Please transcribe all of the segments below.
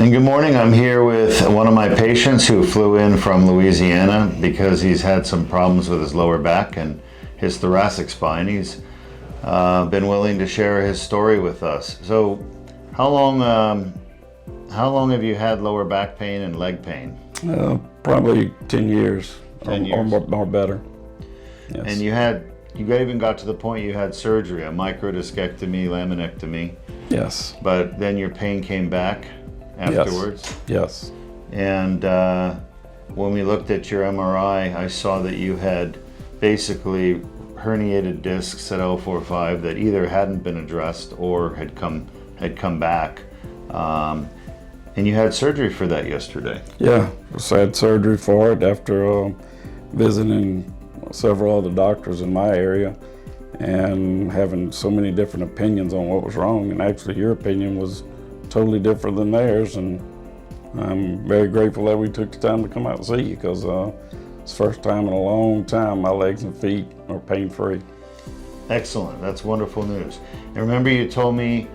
And good morning. I'm here with one of my patients who flew in from Louisiana because he's had some problems with his lower back and his thoracic spine. He's been willing to share his story with us. So how long have you had lower back pain and leg pain? Probably 10 years, 10 years. Or better. Yes. And you even got to the point you had surgery, a microdiscectomy, laminectomy. Yes. But then your pain came back afterwards? Yes. And when we looked at your MRI, I saw that you had basically herniated discs at L4-5 that either hadn't been addressed or had come back. And you had surgery for that yesterday. Yeah, so I had surgery for it after visiting several other doctors in my area and having so many different opinions on what was wrong. And actually your opinion was totally different than theirs. And I'm very grateful that we took the time to come out and see you, because it's the first time in a long time my legs and feet are pain-free. Excellent, that's wonderful news. And remember, you told me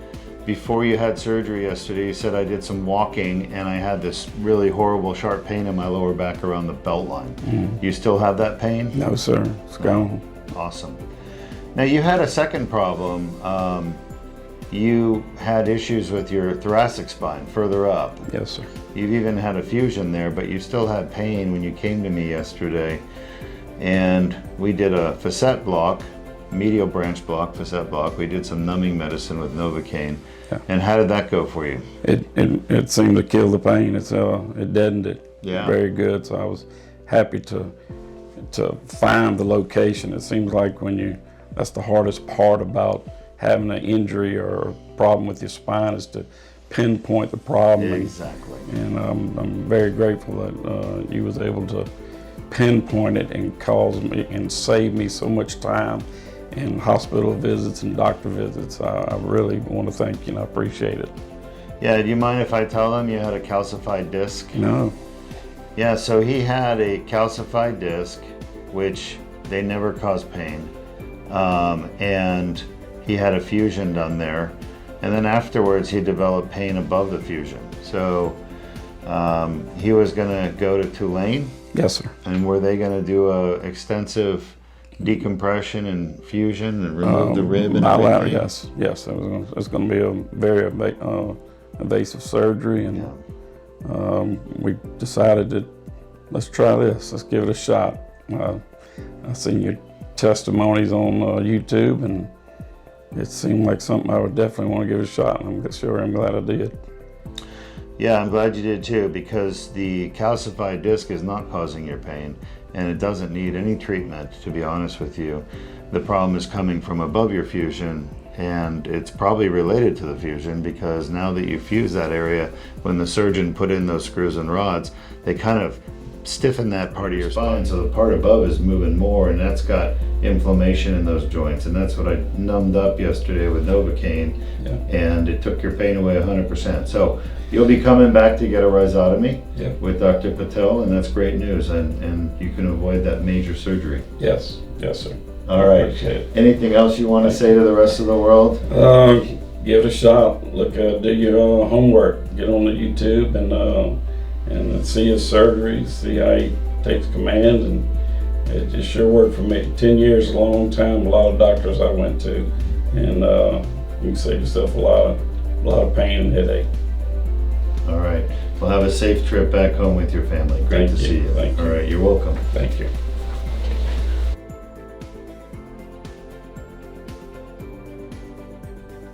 before you had surgery yesterday, you said I did some walking and I had this really horrible sharp pain in my lower back around the belt line. Mm. You still have that pain? No, sir, it's gone. Awesome. Now you had a second problem. You had issues with your thoracic spine further up. Yes, sir. You've even had a fusion there, but you still had pain when you came to me yesterday. And we did a facet block, medial branch block, facet block. We did some numbing medicine with Novocaine. Yeah. And how did that go for you? It seemed to kill the pain. It deadened it. Yeah. Very good. So I was happy to find the location. It seems like that's the hardest part about having an injury or a problem with your spine, is to pinpoint the problem. Exactly. And I'm very grateful that you was able to pinpoint it and cause me and save me so much time in hospital visits and doctor visits. I really want to thank you, and I appreciate it. Yeah, do you mind if I tell them you had a calcified disc? No. Yeah, so he had a calcified disc, which they never caused pain. And he had a fusion done there. And then afterwards he developed pain above the fusion. So he was gonna go to Tulane. Yes, sir. And were they gonna do a extensive decompression and fusion and remove the rib and everything? Yes. It's going to be a very invasive surgery, and we decided that let's try this. Let's give it a shot. I seen your testimonies on YouTube, and it seemed like something I would definitely want to give it a shot. And I'm glad I did. Yeah, I'm glad you did too, because the calcified disc is not causing your pain, and it doesn't need any treatment, to be honest with you. The problem is coming from above your fusion, and it's probably related to the fusion, because now that you fuse that area, when the surgeon put in those screws and rods, they kind of stiffen that part of your spine, so the part above is moving more, and that's got inflammation in those joints. And that's what I numbed up yesterday with Novocaine. Yeah. And it took your pain away 100%. So you'll be coming back to get a rhizotomy. Yeah. With Dr. Patel, and that's great news, and you can avoid that major surgery. Yes, sir. All right. Anything else you want to say to the rest of the world? Give it a shot. Look, do your homework. Get on the YouTube and see his surgery, see how he takes command, and it sure worked for me. 10 years is a long time. A lot of doctors I went to, and you can save yourself a lot of pain and headache. All right. Well, have a safe trip back home with your family. Great to see you. Thank you. All right. You're welcome. Thank you.